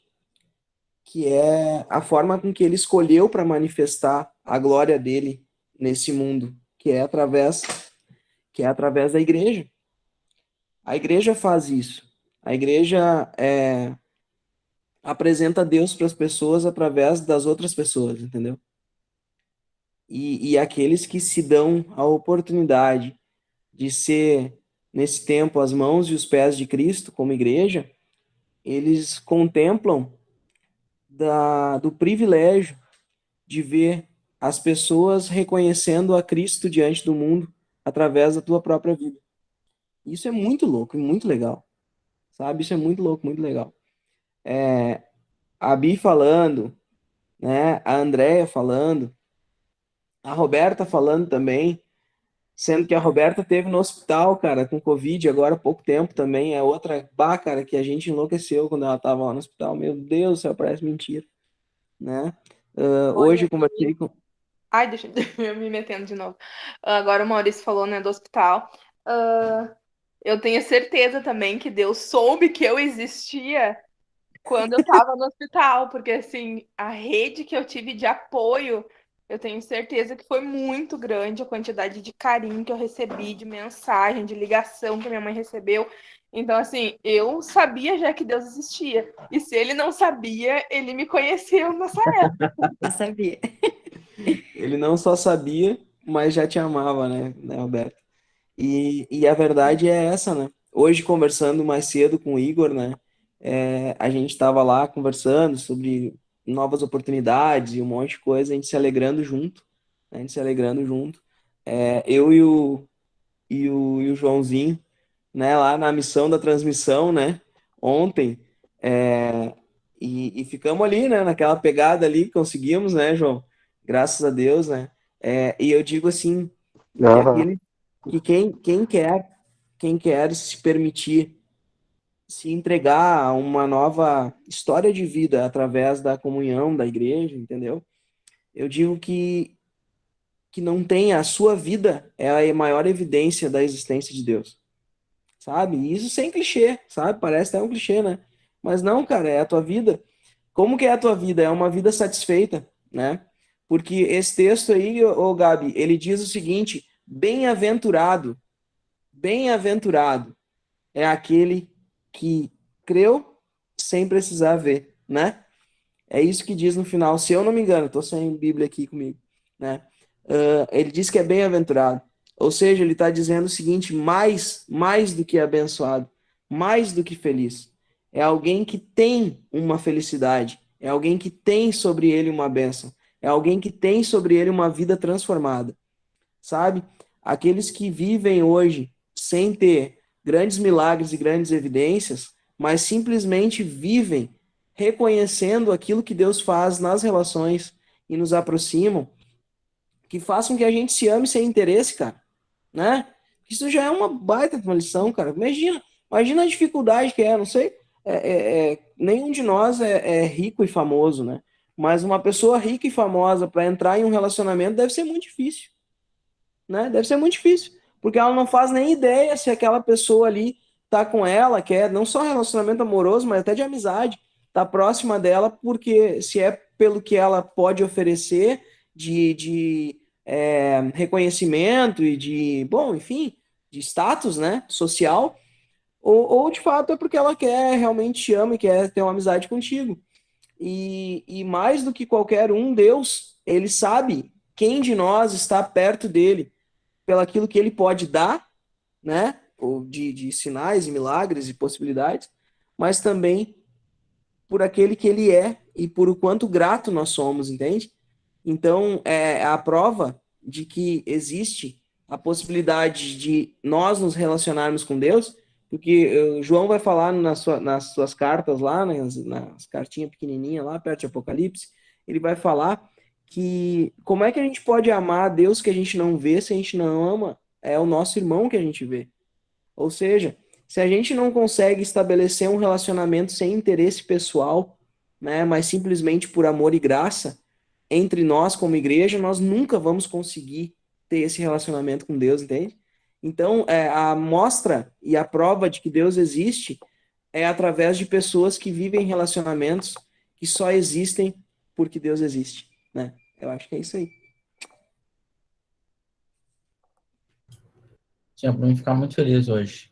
G: Que é a forma com que ele escolheu para manifestar a glória dele nesse mundo, que é através da igreja. A igreja faz isso. A igreja apresenta Deus para as pessoas através das outras pessoas, entendeu? E aqueles que se dão a oportunidade de ser, nesse tempo, as mãos e os pés de Cristo como igreja, eles contemplam do privilégio de ver as pessoas reconhecendo a Cristo diante do mundo através da tua própria vida. Isso é muito louco e muito legal, sabe? Isso é muito louco, muito legal. A Bi falando, né? A Andrea falando, a Roberta falando também, sendo que a Roberta teve no hospital, cara, com Covid agora há pouco tempo também. É outra cara, que a gente enlouqueceu quando ela tava lá no hospital. Meu Deus do céu, parece mentira, né? Hoje eu conversei com...
E: Ai, deixa eu me metendo de novo. Agora o Maurício falou, né, do hospital. Eu tenho certeza também que Deus soube que eu existia quando eu estava no hospital, porque assim, a rede que eu tive de apoio, eu tenho certeza que foi muito grande a quantidade de carinho que eu recebi, de mensagem, de ligação que minha mãe recebeu. Então, assim, eu sabia já que Deus existia. E se ele não sabia, ele me conheceu nessa época.
D: Eu sabia.
G: Ele não só sabia, mas já te amava, né, Roberto? E a verdade é essa, né? Hoje, conversando mais cedo com o Igor, né? A gente estava lá conversando sobre novas oportunidades e um monte de coisa, a gente se alegrando junto, né? A gente se alegrando junto. Eu e o Joãozinho, né? Lá na missão da transmissão, né? Ontem, e ficamos ali, né? Naquela pegada ali, conseguimos, né, João? Graças a Deus, né? E eu digo assim, que
C: Aham.
G: aquele que quem quer se permitir se entregar a uma nova história de vida através da comunhão da igreja, entendeu? Eu digo que não tem a sua vida é a maior evidência da existência de Deus, sabe? E isso sem clichê, sabe? Parece até um clichê, né? Mas não, cara, é a tua vida. Como que é a tua vida? É uma vida satisfeita, né? Porque esse texto aí, ô Gabi, ele diz o seguinte: bem-aventurado é aquele que creu sem precisar ver, né? É isso que diz no final, se eu não me engano, estou sem Bíblia aqui comigo, né? Ele diz que é bem-aventurado. Ou seja, ele está dizendo o seguinte: mais do que abençoado, mais do que feliz. É alguém que tem uma felicidade, é alguém que tem sobre ele uma bênção, é alguém que tem sobre ele uma vida transformada, sabe? Aqueles que vivem hoje sem ter grandes milagres e grandes evidências, mas simplesmente vivem reconhecendo aquilo que Deus faz nas relações e nos aproximam, que façam que a gente se ame sem interesse, cara, né? Isso já é uma baita de uma lição, cara. Imagina a dificuldade que é, não sei, nenhum de nós é rico e famoso, né? Mas uma pessoa rica e famosa para entrar em um relacionamento deve ser muito difícil, né? Deve ser muito difícil, porque ela não faz nem ideia se aquela pessoa ali tá com ela, quer não só relacionamento amoroso, mas até de amizade, tá próxima dela, porque se é pelo que ela pode oferecer de reconhecimento e de, bom, enfim, de status, né, social, ou de fato é porque ela quer, realmente te ama e quer ter uma amizade contigo. E mais do que qualquer um, Deus, ele sabe quem de nós está perto dele, pelo aquilo que ele pode dar, né? Ou de sinais e milagres e possibilidades, mas também por aquele que ele é e por o quanto grato nós somos, entende? Então, é a prova de que existe a possibilidade de nós nos relacionarmos com Deus, porque o João vai falar nas suas cartas lá, nas cartinhas pequenininhas lá, perto de Apocalipse, ele vai falar que como é que a gente pode amar a Deus que a gente não vê se a gente não ama o nosso irmão que a gente vê. Ou seja, se a gente não consegue estabelecer um relacionamento sem interesse pessoal, né, mas simplesmente por amor e graça, entre nós como igreja, nós nunca vamos conseguir ter esse relacionamento com Deus, entende? Então, a mostra e a prova de que Deus existe é através de pessoas que vivem relacionamentos que só existem porque Deus existe, né? Eu acho que é isso aí.
A: Tinha pra mim ficar muito feliz hoje.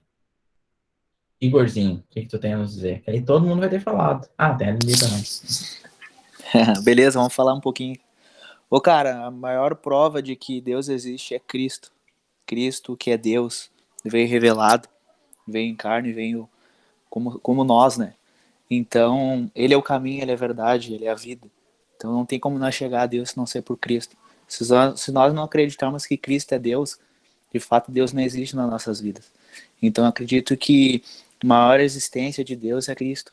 A: Igorzinho, o que tu tem a nos dizer? Que aí todo mundo vai ter falado. Ah, tem a Lili também.
H: Beleza, vamos falar um pouquinho. Ô, cara, a maior prova de que Deus existe é Cristo. Cristo, que é Deus, veio revelado, veio em carne, veio como nós, né? Então, ele é o caminho, ele é a verdade, ele é a vida. Então, não tem como nós chegar a Deus se não ser por Cristo. Se nós não acreditarmos que Cristo é Deus, De fato, Deus não existe nas nossas vidas. Então, eu acredito que a maior existência de Deus é Cristo.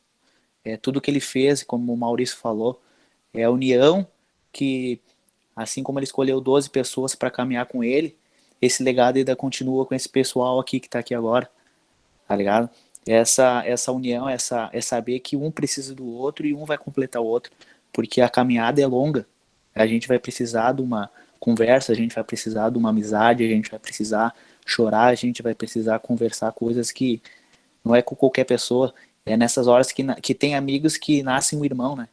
H: É tudo que ele fez, como o Maurício falou, é a união que, assim como ele escolheu 12 pessoas para caminhar com ele, esse legado ainda continua com esse pessoal aqui que está aqui agora, tá ligado? Essa união, é saber que um precisa do outro e um vai completar o outro, porque a caminhada é longa. A gente vai precisar de uma conversa, a gente vai precisar de uma amizade, a gente vai precisar chorar, a gente vai precisar conversar coisas que não é com qualquer pessoa. É nessas horas que tem amigos que nascem um irmão, né?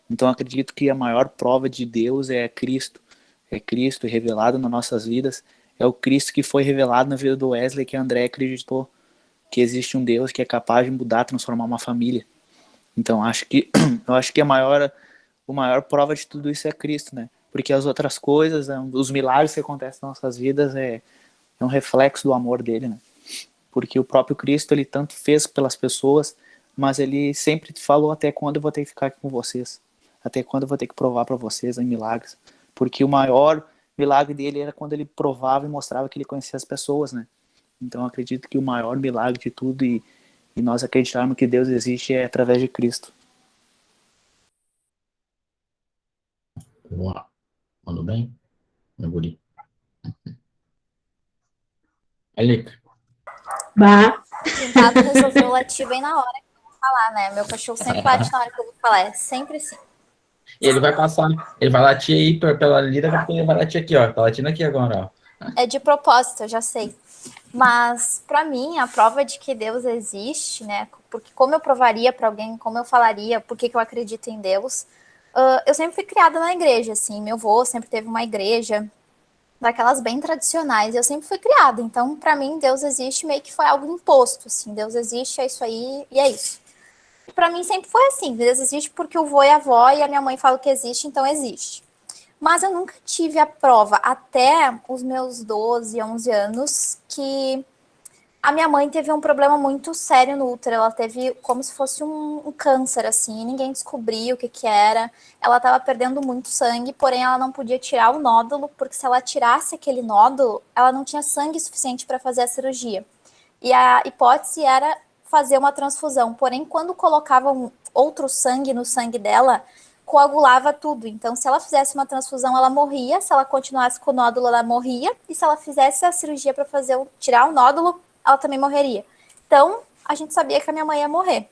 H: Então acredito que a maior prova de Deus é Cristo. É Cristo revelado nas nossas vidas. É o Cristo que foi revelado na vida do Wesley, que André acreditou que existe um Deus que é capaz de mudar, transformar uma família. Então eu acho que a maior prova de tudo isso é Cristo, né? Porque as outras coisas, os milagres que acontecem nas nossas vidas é um reflexo do amor dele, né? Porque o próprio Cristo, ele tanto fez pelas pessoas, mas ele sempre falou: até quando eu vou ter que ficar aqui com vocês? Até quando eu vou ter que provar para vocês em milagres? Porque o maior milagre dele era quando ele provava e mostrava que ele conhecia as pessoas, né? Então eu acredito que o maior milagre de tudo e nós acreditarmos que Deus existe é através de Cristo.
A: Boa. Mandou bem? Meu guri. Elica.
B: Bah.
I: Pintado resolveu latir bem na hora que eu vou falar, né? Meu cachorro sempre late na hora que eu vou falar. É sempre assim.
A: E ele vai passar, ele vai latir aí pela lida, ele vai latir aqui, ó. Tá latindo aqui agora, ó.
I: É de propósito, eu já sei. Mas, para mim, a prova de que Deus existe, né? Porque como eu provaria para alguém, como eu falaria, por que eu acredito em Deus? Eu sempre fui criada na igreja, assim. Meu avô sempre teve uma igreja daquelas bem tradicionais. Eu sempre fui criada. Então, para mim, Deus existe meio que foi algo imposto, assim. Deus existe, é isso aí e é isso. Para mim sempre foi assim. Deus existe porque o vô e a avó e a minha mãe falam que existe, então existe. Mas eu nunca tive a prova, até os meus 12, 11 anos, que a minha mãe teve um problema muito sério no útero. Ela teve como se fosse um câncer, assim, ninguém descobriu o que era. Ela estava perdendo muito sangue, porém ela não podia tirar o nódulo, porque se ela tirasse aquele nódulo, ela não tinha sangue suficiente para fazer a cirurgia. E a hipótese era fazer uma transfusão, porém quando colocavam outro sangue no sangue dela, coagulava tudo. Então, se ela fizesse uma transfusão, ela morria. Se ela continuasse com o nódulo, ela morria. E se ela fizesse a cirurgia para tirar o nódulo, ela também morreria. Então, a gente sabia que a minha mãe ia morrer.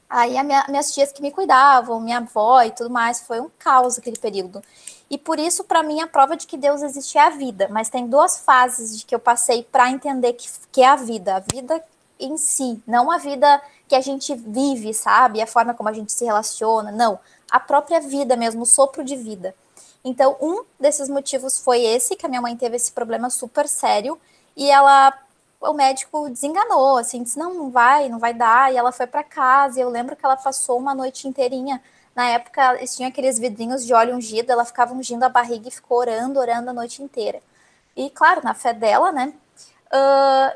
I: Aí, minhas tias que me cuidavam, minha avó e tudo mais, foi um caos aquele período. E por isso, para mim, a prova de que Deus existe é a vida. Mas tem duas fases de que eu passei para entender que é a vida. A vida em si, não a vida que a gente vive, sabe? A forma como a gente se relaciona, não. A própria vida mesmo, o sopro de vida. Então, um desses motivos foi esse, que a minha mãe teve esse problema super sério, e o médico desenganou, assim, disse, não vai dar, e ela foi para casa, e eu lembro que ela passou uma noite inteirinha. Na época, eles tinham aqueles vidrinhos de óleo ungido, ela ficava ungindo a barriga e ficou orando a noite inteira. E, claro, na fé dela, né?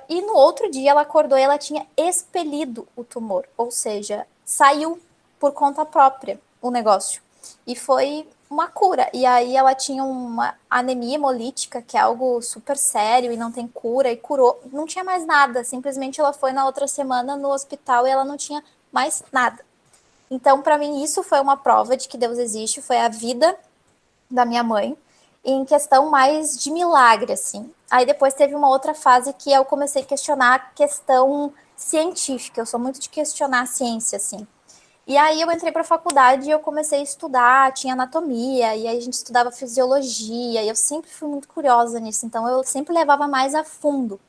I: E no outro dia ela acordou e ela tinha expelido o tumor, ou seja, saiu por conta própria o negócio. E foi uma cura. E aí ela tinha uma anemia hemolítica, que é algo super sério e não tem cura, e curou. Não tinha mais nada, simplesmente ela foi na outra semana no hospital e ela não tinha mais nada. Então, para mim, isso foi uma prova de que Deus existe, foi a vida da minha mãe, em questão mais de milagre, assim. Aí depois teve uma outra fase que eu comecei a questionar a questão científica. Eu sou muito de questionar a ciência, assim. E aí eu entrei para a faculdade e eu comecei a estudar, tinha anatomia, e aí a gente estudava fisiologia, e eu sempre fui muito curiosa nisso, então eu sempre levava mais a fundo.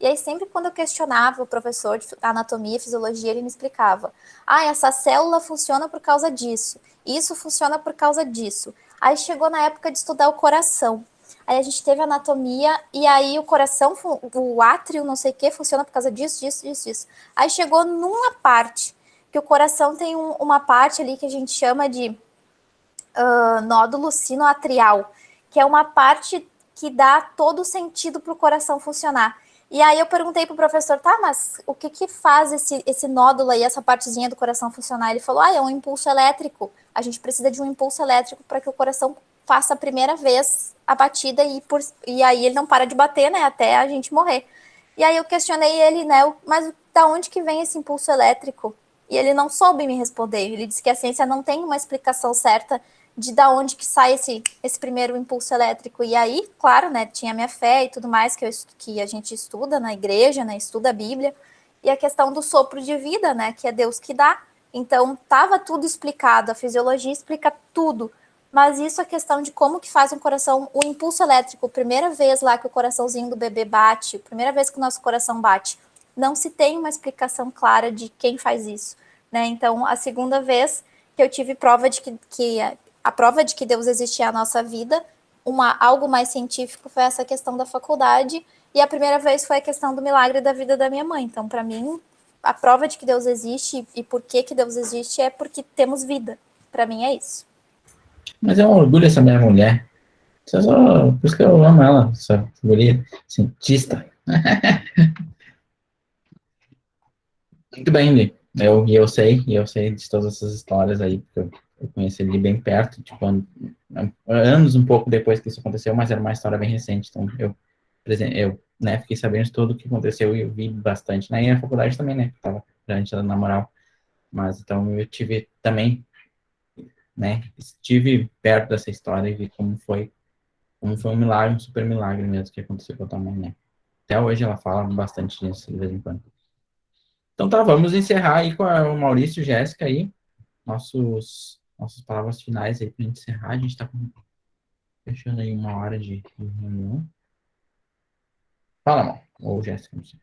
I: E aí sempre quando eu questionava o professor de anatomia e fisiologia, ele me explicava: essa célula funciona por causa disso, isso funciona por causa disso. Aí chegou na época de estudar o coração. Aí a gente teve anatomia, e aí o coração, o átrio, não sei o que, funciona por causa disso, disso, disso, disso. Aí chegou numa parte, que o coração tem uma parte ali que a gente chama de nódulo sinoatrial, que é uma parte que dá todo o sentido para o coração funcionar. E aí eu perguntei pro professor, mas o que faz esse nódulo aí, essa partezinha do coração funcionar? Ele falou, é um impulso elétrico. A gente precisa de um impulso elétrico para que o coração faça a primeira vez a batida e aí ele não para de bater, né, até a gente morrer. E aí eu questionei ele, né, mas da onde que vem esse impulso elétrico? E ele não soube me responder. Ele disse que a ciência não tem uma explicação certa de da onde que sai esse primeiro impulso elétrico. E aí, claro, né, tinha minha fé e tudo mais que a gente estuda na igreja, né, estuda a Bíblia, e a questão do sopro de vida, né, que é Deus que dá. Então, estava tudo explicado, a fisiologia explica tudo, mas isso é questão de como que faz um coração, o impulso elétrico, primeira vez lá que o coraçãozinho do bebê bate, primeira vez que o nosso coração bate, não se tem uma explicação clara de quem faz isso, né? Então, a segunda vez que eu tive prova de que a prova de que Deus existe é a nossa vida, algo mais científico foi essa questão da faculdade, e a primeira vez foi a questão do milagre da vida da minha mãe. Então, para mim, a prova de que Deus existe e por que Deus existe é porque temos vida. Para mim é isso.
A: Mas é um orgulho essa minha mulher. Por isso que eu amo ela, essa guria cientista. Muito bem, Li. Eu sei de todas essas histórias aí, porque eu conheci ele bem perto, tipo, anos um pouco depois que isso aconteceu, mas era uma história bem recente, então eu né, fiquei sabendo de tudo o que aconteceu e eu vi bastante, né, e na faculdade também, né, que tava antes na moral, mas então eu tive também, né, estive perto dessa história e vi como foi um milagre, um super milagre mesmo que aconteceu com a tua mãe, né. Até hoje ela fala bastante disso de vez em quando. Então tá, vamos encerrar aí com o Maurício e Jéssica aí, nossas palavras finais aí pra gente encerrar. A gente tá fechando aí 1 hora de reunião. Fala, Mal. Ou Jéssica, não sei.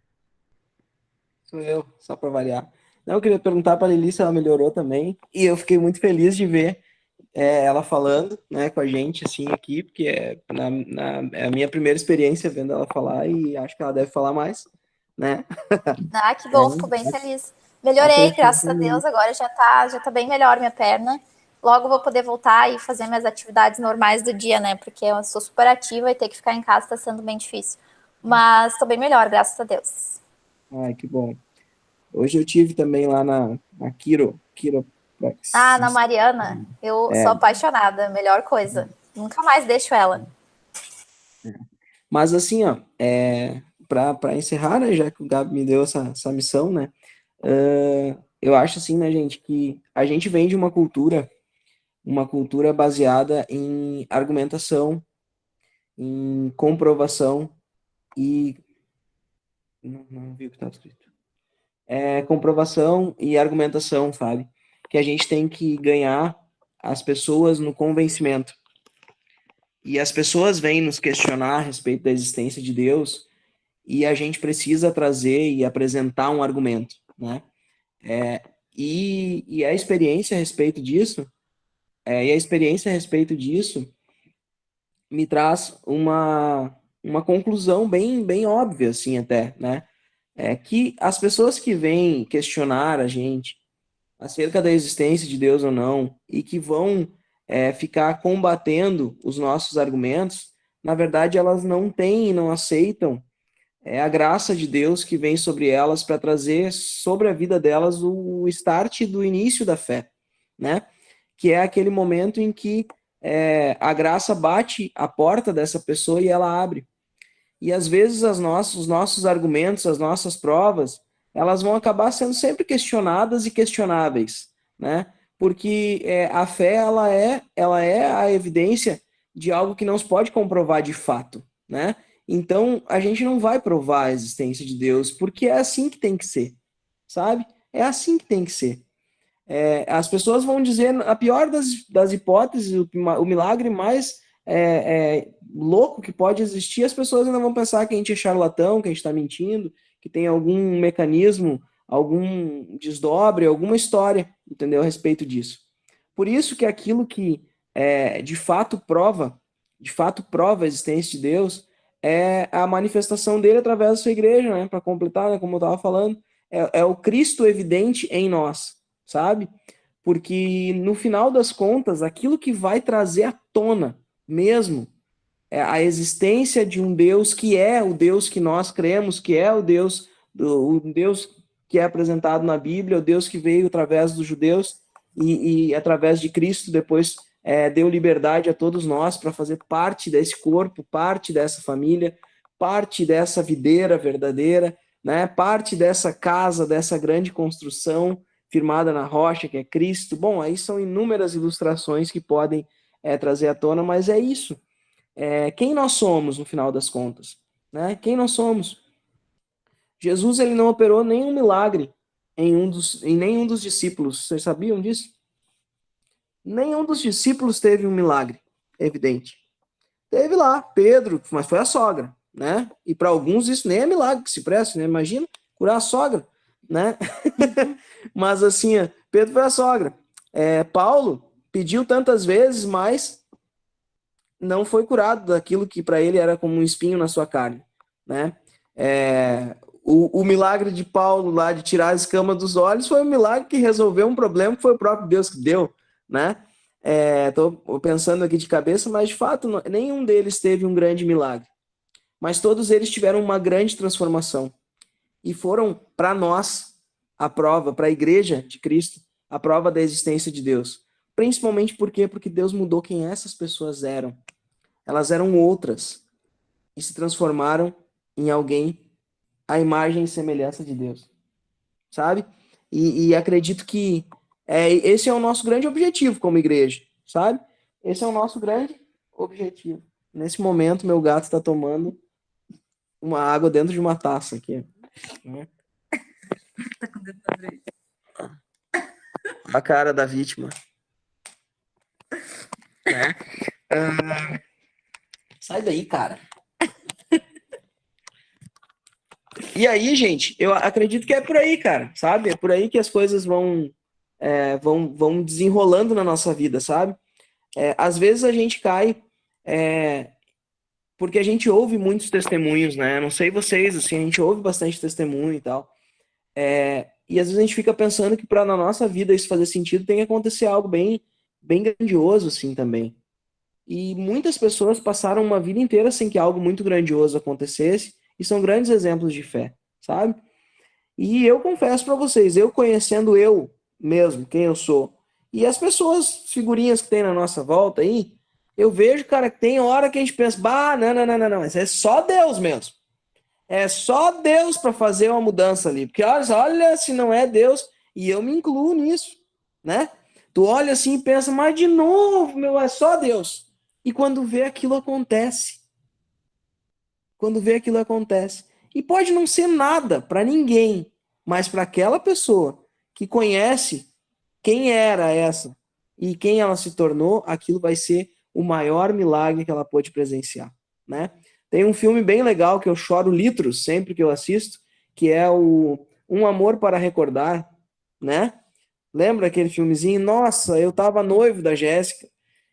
G: Sou eu, só para variar. Não, eu queria perguntar para a Lili se ela melhorou também, e eu fiquei muito feliz de ver ela falando, né, com a gente, assim, aqui, porque é a minha primeira experiência vendo ela falar, e acho que ela deve falar mais, né?
I: Ah, que bom, fico bem feliz. Melhorei, graças a Deus, agora já tá bem melhor minha perna. Logo vou poder voltar e fazer minhas atividades normais do dia, né? Porque eu sou super ativa e ter que ficar em casa tá sendo bem difícil. Mas tô bem melhor, graças a Deus.
G: Ai, que bom. Hoje eu tive também lá na Quiro.
I: Ah, na Mariana, eu sou apaixonada, melhor coisa. Nunca mais deixo ela.
G: Mas assim, ó, para encerrar, né, já que o Gabi me deu essa missão, né, eu acho assim, né, gente, que a gente vem de uma cultura baseada em argumentação, em comprovação e... Não vi o que estava escrito. Comprovação e argumentação, sabe? Que a gente tem que ganhar as pessoas no convencimento. E as pessoas vêm nos questionar a respeito da existência de Deus e a gente precisa trazer e apresentar um argumento, né? E a experiência a respeito disso, me traz uma conclusão bem óbvia, assim, até, né? Que as pessoas que vêm questionar a gente acerca da existência de Deus ou não, e que vão ficar combatendo os nossos argumentos, na verdade elas não têm e não aceitam a graça de Deus que vem sobre elas para trazer sobre a vida delas o start do início da fé, né? Que é aquele momento em que a graça bate a porta dessa pessoa e ela abre. E às vezes os nossos argumentos, as nossas provas, elas vão acabar sendo sempre questionadas e questionáveis, né? Porque a fé ela é a evidência de algo que não se pode comprovar de fato, né? Então a gente não vai provar a existência de Deus, porque é assim que tem que ser, sabe? É assim que tem que ser. As pessoas vão dizer, a pior das hipóteses, o milagre mais louco que pode existir, as pessoas ainda vão pensar que a gente é charlatão, que a gente está mentindo, que tem algum mecanismo, algum desdobre, alguma história, entendeu, a respeito disso. Por isso que aquilo que de fato prova a existência de Deus é a manifestação dele através da sua igreja, né? Para completar, né, como eu estava falando, é o Cristo evidente em nós, sabe? Porque no final das contas, aquilo que vai trazer à tona mesmo a existência de um Deus que é o Deus que nós cremos, que é o Deus que é apresentado na Bíblia, o Deus que veio através dos judeus e através de Cristo depois deu liberdade a todos nós para fazer parte desse corpo, parte dessa família, parte dessa videira verdadeira, né? Parte dessa casa, dessa grande construção firmada na rocha, que é Cristo. Bom, aí são inúmeras ilustrações que podem trazer à tona, mas é isso. Quem nós somos, no final das contas? Né? Quem nós somos? Jesus, ele não operou nenhum milagre em nenhum dos discípulos. Vocês sabiam disso? Nenhum dos discípulos teve um milagre evidente. Teve lá Pedro, mas foi a sogra, né? E para alguns isso nem é milagre que se presta, né? Imagina curar a sogra, né? Mas assim, Pedro foi a sogra. Paulo pediu tantas vezes, mas não foi curado daquilo que para ele era como um espinho na sua carne, né? O milagre de Paulo lá de tirar a escama dos olhos foi um milagre que resolveu um problema que foi o próprio Deus que deu, né? Tô pensando aqui de cabeça, mas de fato nenhum deles teve um grande milagre. Mas todos eles tiveram uma grande transformação. E foram para nós a prova, para a igreja de Cristo, a prova da existência de Deus. Principalmente por quê? Porque Deus mudou quem essas pessoas eram. Elas eram outras e se transformaram em alguém à imagem e semelhança de Deus. Sabe? E acredito que esse é o nosso grande objetivo como igreja, sabe? Esse é o nosso grande objetivo. Nesse momento, meu gato está tomando uma água dentro de uma taça aqui.
D: Tá com dedo na orelha.
G: A cara da vítima. Sai daí, cara. E aí, gente, eu acredito que é por aí, cara, sabe? É por aí que as coisas vão desenrolando na nossa vida, sabe? Às vezes a gente cai porque a gente ouve muitos testemunhos, né? Não sei vocês, assim, a gente ouve bastante testemunho e tal. E às vezes a gente fica pensando que para na nossa vida isso fazer sentido tem que acontecer algo bem, bem grandioso, assim, também. E muitas pessoas passaram uma vida inteira sem que algo muito grandioso acontecesse e são grandes exemplos de fé, sabe? E eu confesso para vocês, eu conhecendo eu mesmo, quem eu sou, e as pessoas, figurinhas que tem na nossa volta aí, eu vejo, cara, que tem hora que a gente pensa, não, isso é só Deus mesmo. É só Deus para fazer uma mudança ali. Porque olha, se não é Deus, e eu me incluo nisso, né? Tu olha assim e pensa, mas de novo, meu, é só Deus. E quando vê aquilo acontece. E pode não ser nada para ninguém, mas para aquela pessoa que conhece quem era essa e quem ela se tornou, aquilo vai ser o maior milagre que ela pôde presenciar, né? Tem um filme bem legal que eu choro litros sempre que eu assisto, que é o Um Amor para Recordar, né? Lembra aquele filmezinho? Nossa, eu tava noivo da Jéssica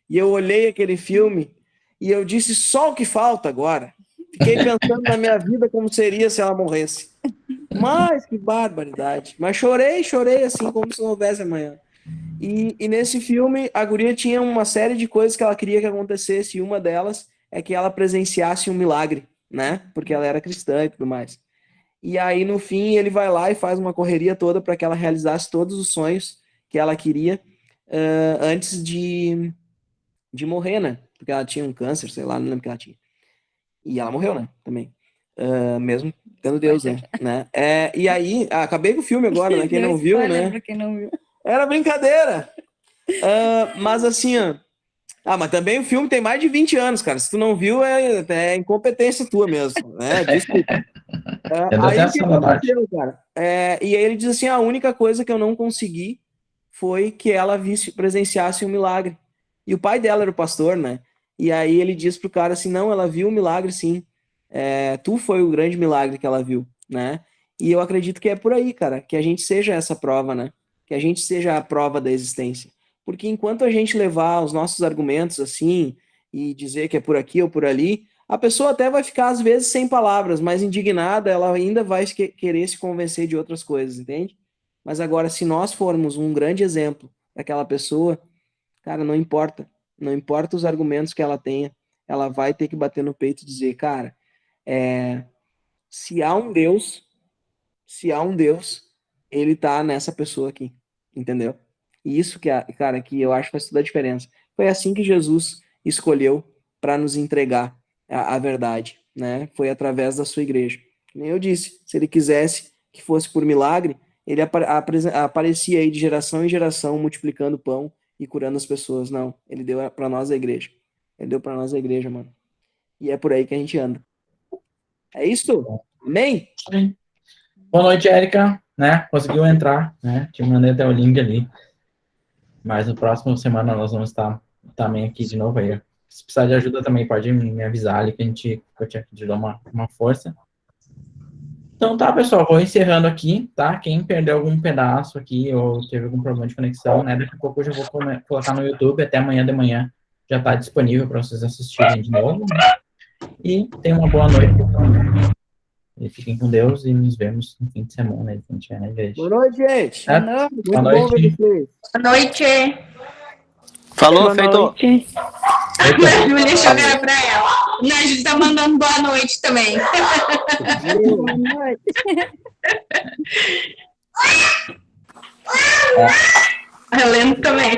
G: e eu olhei aquele filme e eu disse só o que falta agora. Fiquei pensando na minha vida como seria se ela morresse. Mas que barbaridade. Mas chorei assim como se não houvesse amanhã. E nesse filme, a guria tinha uma série de coisas que ela queria que acontecesse, e uma delas é que ela presenciasse um milagre, né? Porque ela era cristã e tudo mais. E aí, no fim, ele vai lá e faz uma correria toda para que ela realizasse todos os sonhos que ela queria antes de morrer, né? Porque ela tinha um câncer, sei lá, não lembro o que ela tinha. E ela morreu, né? Também. Mesmo tendo Deus, né? E aí, acabei com o filme agora, né? Quem não viu, né?
D: Pra quem não viu.
G: Era brincadeira. Mas assim, mas também o filme tem mais de 20 anos, cara. Se tu não viu, é incompetência tua mesmo, né? Desculpa. Aí o que aconteceu, cara? E aí ele diz assim, a única coisa que eu não consegui foi que ela presenciasse um milagre. E o pai dela era o pastor, né? E aí ele diz pro cara assim, não, ela viu o milagre sim. Tu foi o grande milagre que ela viu, né? E eu acredito que é por aí, cara, que a gente seja essa prova, né? Que a gente seja a prova da existência. Porque enquanto a gente levar os nossos argumentos assim, e dizer que é por aqui ou por ali, a pessoa até vai ficar, às vezes, sem palavras, mas indignada, ela ainda vai querer se convencer de outras coisas, entende? Mas agora, se nós formos um grande exemplo daquela pessoa, cara, não importa. Não importa os argumentos que ela tenha, ela vai ter que bater no peito e dizer, cara, se há um Deus, ele tá nessa pessoa aqui. Entendeu? E isso que, cara, que eu acho que faz toda a diferença. Foi assim que Jesus escolheu para nos entregar a verdade, né? Foi através da sua igreja. Nem eu disse, se ele quisesse que fosse por milagre, ele aparecia aí de geração em geração, multiplicando pão e curando as pessoas. Não, ele deu para nós a igreja. Ele deu para nós a igreja, mano. E é por aí que a gente anda. É isso? Amém?
A: Sim. Boa noite, Érica, né? Conseguiu entrar, né? Te mandei até o link ali. Mas no próximo semana nós vamos estar também aqui de novo aí. Se precisar de ajuda também, pode me avisar ali que eu tinha que te dar uma força. Então tá, pessoal, vou encerrando aqui, tá? Quem perdeu algum pedaço aqui ou teve algum problema de conexão, né? Daqui a pouco eu já vou colocar no YouTube, até amanhã de manhã já tá disponível para vocês assistirem de novo, né? E tenham uma boa noite. E fiquem com Deus e nos vemos no fim de semana, né? Que a gente vai na igreja.
G: Boa noite, gente.
A: Certo?
G: Muito
A: Boa
G: bom
A: noite.
G: ver vocês.
B: Boa noite.
H: Falou,
F: Boa
H: feito.
F: noite.
B: A Júlia chegou pra ela. Não, a gente tá mandando boa noite também.
D: Boa noite.
B: A Helena também.